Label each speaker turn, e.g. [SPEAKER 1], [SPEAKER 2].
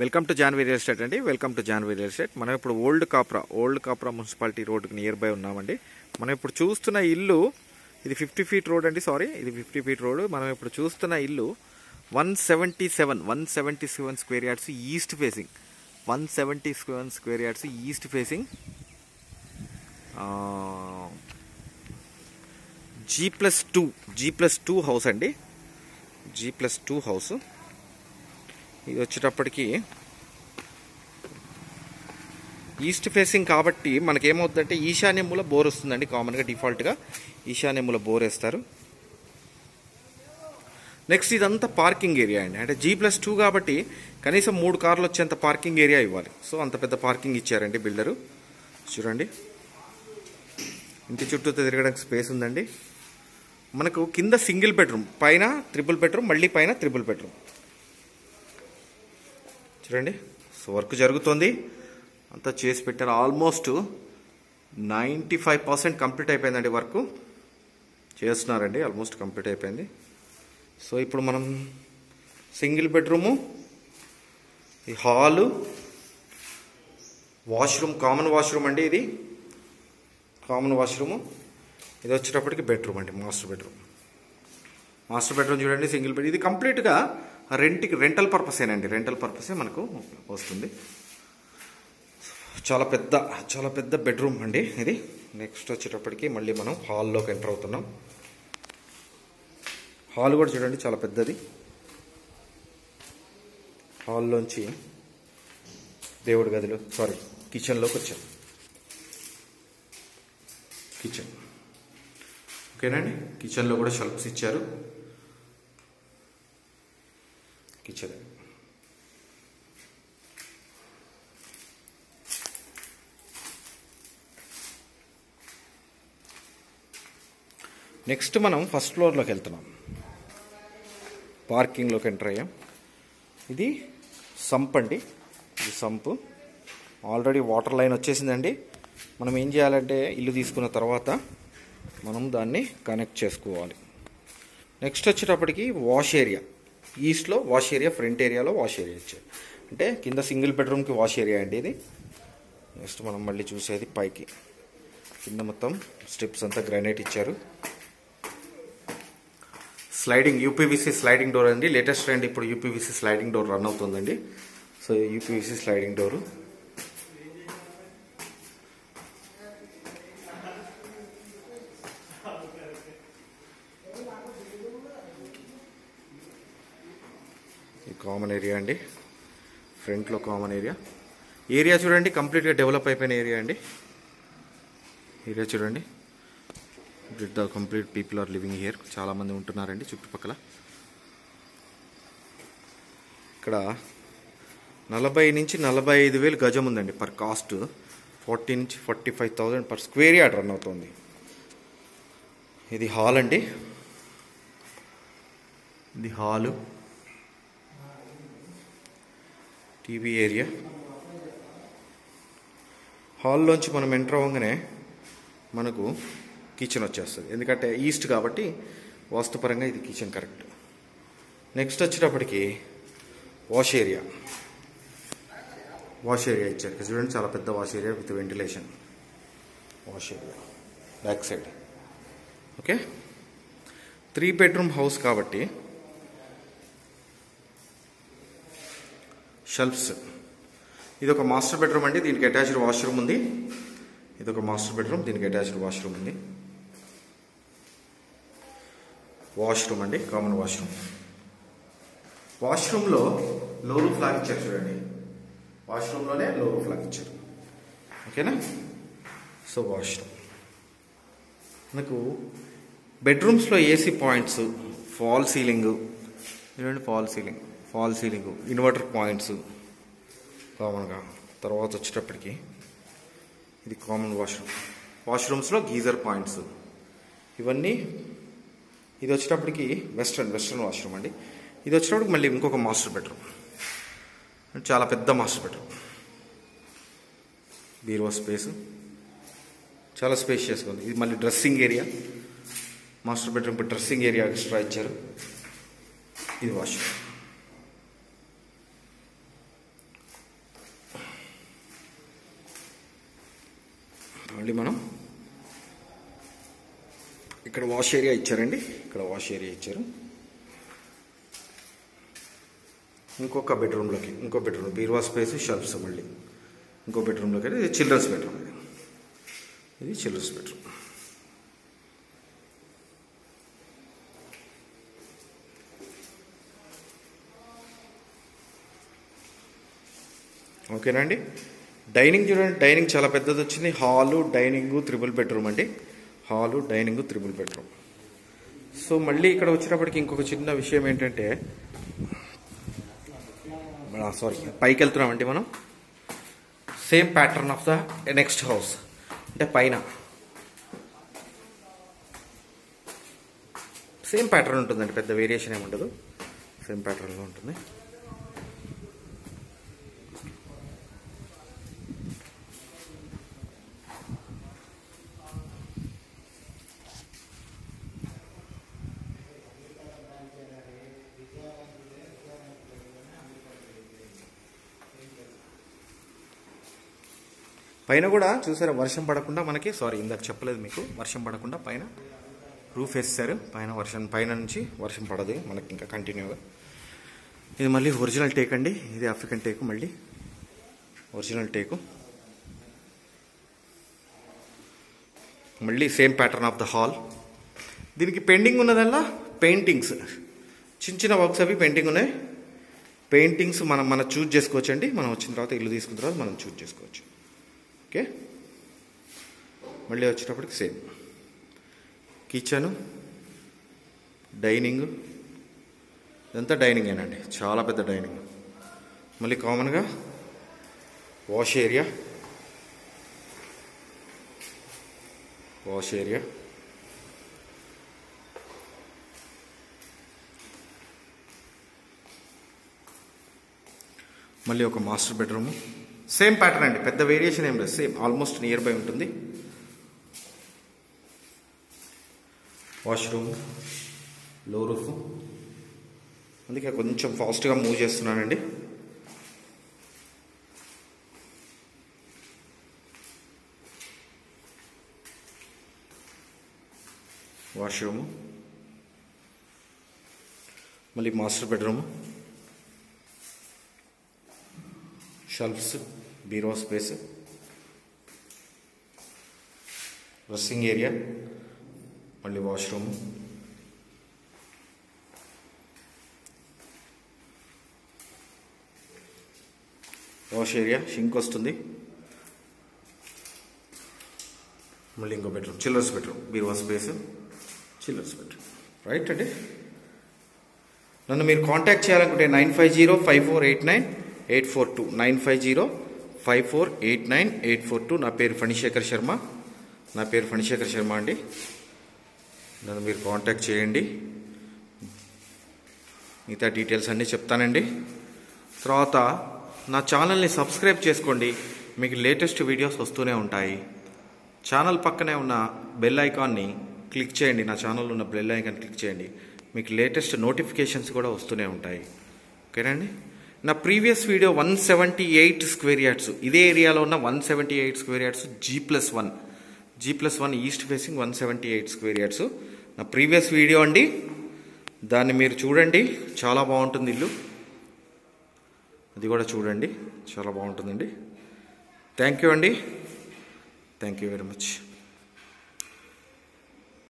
[SPEAKER 1] Welcome to Janvi real estate అండి. Welcome to Janvi real estate. మనం ఇప్పుడు ఓల్డ్ కాప్రా మున్సిపాలిటీ రోడ్డుకి నియర్ బై ఉన్నామండి. మనం ఇప్పుడు చూస్తున్న ఇల్లు ఇది 50 ఫీట్ రోడ్ అండి. సారీ, ఇది 50 ఫీట్ రోడ్. మనం ఇప్పుడు చూస్తున్న ఇల్లు 177 square yards east facing. 177 square yards east facing, G+2 house అండి. G+2 house. ఇది వచ్చేటప్పటికి ఈస్ట్ ఫేసింగ్ కాబట్టి మనకేమవుతుందంటే ఈశాన్య మూల బోర్ వస్తుందండి. కామన్గా డిఫాల్ట్గా ఈశాన్య మూల బోర్ వేస్తారు. నెక్స్ట్ ఇదంతా పార్కింగ్ ఏరియా అండి. అంటే G+2 కాబట్టి కనీసం 3 కార్లు వచ్చేంత పార్కింగ్ ఏరియా ఇవ్వాలి. సో అంత పెద్ద పార్కింగ్ ఇచ్చారండి బిల్డరు. చూడండి, ఇంటి చుట్టూ తిరగడానికి స్పేస్ ఉందండి. మనకు కింద సింగిల్ బెడ్రూమ్, పైన ట్రిపుల్ బెడ్రూమ్, మళ్ళీ పైన ట్రిపుల్ బెడ్రూమ్. చూడండి, సో వర్క్ జరుగుతుంది, అంతా చేసి పెట్టారు. ఆల్మోస్ట్ 95% కంప్లీట్ అయిపోయిందండి. వర్క్ చేస్తున్నారండి, ఆల్మోస్ట్ కంప్లీట్ అయిపోయింది. సో ఇప్పుడు మనం సింగిల్ బెడ్రూము, ఈ హాలు, వాష్రూమ్, కామన్ వాష్రూమ్ అండి. ఇది కామన్ వాష్రూము. ఇది వచ్చేటప్పటికి బెడ్రూమ్ అండి, మాస్టర్ బెడ్రూమ్ చూడండి, సింగిల్ బెడ్. ఇది కంప్లీట్గా రెంటల్ పర్పసేనండి. రెంటల్ పర్పసే మనకు వస్తుంది. చాలా పెద్ద బెడ్రూమ్ అండి ఇది. నెక్స్ట్ వచ్చేటప్పటికి మళ్ళీ మనం హాల్లోకి ఎంటర్ అవుతున్నాం. హాల్ కూడా చూడండి, చాలా పెద్దది. హాల్లోంచి దేవుడి గదిలో, కిచెన్లోకి వచ్చాం. కిచెన్ ఓకేనండి. కిచెన్లో కూడా షెల్ఫ్స్ ఇచ్చారు. కిచెన్ నెక్స్ట్ మనం ఫస్ట్ ఫ్లోర్లోకి వెళ్తున్నాం. పార్కింగ్లోకి ఎంటర్ అయ్యాం. ఇది సంప్ అండి. ఇది సంపు. ఆల్రెడీ వాటర్ లైన్ వచ్చేసిందండి. మనం ఏం చేయాలంటే ఇల్లు తీసుకున్న తర్వాత మనం దాన్ని కనెక్ట్ చేసుకోవాలి. నెక్స్ట్ వచ్చేటప్పటికి వాష్ ఏరియా. ఈస్ట్లో వాష్ ఏరియా, ఫ్రంట్ ఏరియాలో వాష్ ఏరియా ఇచ్చారు. అంటే కింద సింగిల్ బెడ్రూమ్కి వాష్ ఏరియా అండి ఇది. నెక్స్ట్ మనం మళ్ళీ చూసేది పైకి. కింద మొత్తం స్టెప్స్ అంతా గ్రానైట్ ఇచ్చారు. స్లైడింగ్ యూపీవీసీ స్లైడింగ్ డోర్ అండి. లేటెస్ట్ ట్రెండ్ ఇప్పుడు యూపీవీసీ స్లైడింగ్ డోర్ రన్ అవుతుందండి. So UPVC sliding door. ఈ కామన్ ఏరియా అండి. ఫ్రంట్లో కామన్ ఏరియా చూడండి, కంప్లీట్గా డెవలప్ అయిపోయిన ఏరియా అండి. ఏరియా చూడండి, the complete people are living here. చాలామంది ఉంటున్నారండి చుట్టుపక్కల. ఇక్కడ 40 నుంచి 45,000 గజం ఉందండి పర్ కాస్ట్. 40 నుంచి 45,000 పర్ స్క్వేర్ యార్డ్ రన్ అవుతుంది. ఇది హాల్ అండి. ఇది హాలు, టీవీ ఏరియా. హాల్లోంచి మనం ఎంటర్ అవ్వగానే మనకు కిచెన్ వచ్చేస్తుంది. ఎందుకంటే ఈస్ట్ కాబట్టి వాస్తుపరంగా ఇది కిచెన్ కరెక్ట్. నెక్స్ట్ వచ్చేటప్పటికి వాష్ ఏరియా ఇచ్చారు. చూడండి, చాలా పెద్ద wash area with ventilation. Wash area back side. Okay, 3 bedroom house కాబట్టి షెల్ఫ్స్. ఇది ఒక మాస్టర్ బెడ్రూమ్ అండి. దీనికి అటాచ్డ్ వాష్రూమ్ ఉంది. ఇది ఒక మాస్టర్ బెడ్రూమ్, దీనికి అటాచ్డ్ వాష్రూమ్ ఉంది. వాష్రూమ్ అండి, కామన్ వాష్రూమ్. వాష్రూమ్లో లో రూఫ్ లాగా ఇచ్చారు చూడండి. వాష్రూమ్లోనే లో రూఫ్ లాగా ఇచ్చారు. ఓకేనా. సో వాష్రూమ్ మనకు బెడ్రూమ్స్లో ఏసీ పాయింట్స్, ఫాల్ సీలింగ్ చూడండి, ఫాల్ సీలింగ్, ఇన్వర్టర్ పాయింట్స్ కామన్గా. తర్వాత వచ్చేటప్పటికి ఇది కామన్ వాష్రూమ్స్లో గీజర్ పాయింట్స్ ఇవన్నీ. ఇది వచ్చేటప్పటికి వెస్ట్రన్ వాష్రూమ్ అండి. ఇది వచ్చేటప్పటికి మళ్ళీ ఇంకొక మాస్టర్ బెడ్రూమ్. చాలా పెద్ద మాస్టర్ బెడ్రూమ్. బీరువా స్పేస్ చాలా స్పేషియస్గా ఉంది. ఇది మళ్ళీ dressing area. Master bedroom dressing area extra ఇచ్చారు. ఇది వాష్రూమ్. మళ్ళీ మనం ఇక్కడ వాష్ ఏరియా ఇచ్చారండి, ఇక్కడ వాష్ ఏరియా ఇచ్చారు. ఇంకొక బెడ్రూమ్లోకి, ఇంకో బెడ్రూమ్ బీరువా స్పేస్, షెల్ఫ్స్. మళ్ళీ ఇంకో బెడ్రూమ్లోకి అయితే ఇది చిల్డ్రన్స్ బెడ్రూమ్. ఇది చిల్డ్రన్స్ బెడ్రూమ్. ఓకేనా అండి. డైనింగ్ చూడండి, డైనింగ్ చాలా పెద్దది వచ్చింది. హాలు, డైనింగ్, త్రిబుల్ బెడ్రూమ్ అండి. Hall, dining, triple bedroom. So మళ్ళీ ఇక్కడ వచ్చినప్పటికి ఇంకొక చిన్న విషయం ఏంటంటే, పైకి వెళ్తున్నామండి మనం. Same pattern of the next house, అంటే పైన సేమ్ ప్యాటర్న్ ఉంటుందండి, పెద్ద వేరియేషన్ ఏమి ఉండదు, సేమ్ ప్యాటర్న్లో ఉంటుంది. పైన కూడా చూసారా, వర్షం పడకుండా మనకి, ఇందాక చెప్పలేదు మీకు, వర్షం పడకుండా పైన రూఫ్ వేస్తారు. పైన నుంచి వర్షం పడదు మనకి ఇంకా కంటిన్యూగా. ఇది మళ్ళీ ఒరిజినల్ టేక్ అండి, ఇది ఆఫ్రికన్ టేకు, మళ్ళీ ఒరిజినల్ టేకు. మళ్ళీ same pattern of the hall. దీనికి పెండింగ్ ఉన్నదల్లా పెయింటింగ్స్, చిన్న చిన్న వర్క్స్ అవి పెయింటింగ్ ఉన్నాయి. పెయింటింగ్స్ మనం చూజ్ చేసుకోవచ్చు అండి. మనం వచ్చిన తర్వాత, ఇల్లు తీసుకున్న తర్వాత మనం చూజ్ చేసుకోవచ్చు. ఓకే. మళ్ళీ వచ్చేటప్పటికి సేమ్ కిచెను, డైనింగ్, ఇదంతా డైనింగేనండి, చాలా పెద్ద డైనింగ్. మళ్ళీ కామన్గా వాష్ ఏరియా, మళ్ళీ ఒక మాస్టర్ బెడ్రూము. సేమ్ ప్యాటర్న్ అండి, పెద్ద వేరియేషన్ ఏం లేదు, సేమ్ ఆల్మోస్ట్ నియర్ బై ఉంటుంది. వాష్రూమ్, లో రూఫ్. అందుకే కొంచెం ఫాస్ట్గా మూవ్ చేస్తున్నానండి. వాష్రూము, మళ్ళీ మాస్టర్ బెడ్రూము, షెల్ఫ్స్, బీరువా స్పేస్, డ్రెస్సింగ్ ఏరియా, మళ్ళీ వాష్రూమ్, వాష్ ఏరియా, షింక్ వస్తుంది. మళ్ళీ ఇంకో బెడ్రూమ్, చిల్డ్రన్స్ బెడ్రూమ్, బీరువా స్పేస్, చిల్డ్రన్స్ బెడ్రూమ్. రైట్ అండి. నన్ను మీరు కాంటాక్ట్ చేయాలనుకుంటే 9505489842, 9505489842. నా పేరు ఫణిశేఖర్ శర్మ అండి. నన్ను మీరు కాంటాక్ట్ చేయండి, మిగతా డీటెయిల్స్ అన్నీ చెప్తానండి. తర్వాత నా ఛానల్ని సబ్స్క్రైబ్ చేసుకోండి, మీకు లేటెస్ట్ వీడియోస్ వస్తూనే ఉంటాయి. ఛానల్ పక్కనే ఉన్న బెల్ ఐకాన్ని క్లిక్ చేయండి, నా ఛానల్లో ఉన్న బెల్ ఐకాన్ క్లిక్ చేయండి, మీకు లేటెస్ట్ నోటిఫికేషన్స్ కూడా వస్తూనే ఉంటాయి. ఓకేనండి. నా ప్రీవియస్ వీడియో 178 స్క్వేర్ యార్డ్స్, ఇదే ఏరియాలో ఉన్న 178 square yards, G+1 east facing 178 square yards నా ప్రీవియస్ వీడియో అండి. దాన్ని మీరు చూడండి, చాలా బాగుంటుంది ఇల్లు, అది కూడా చూడండి, చాలా బాగుంటుందండి. థ్యాంక్ యూ అండి, థ్యాంక్ యూ వెరీ మచ్.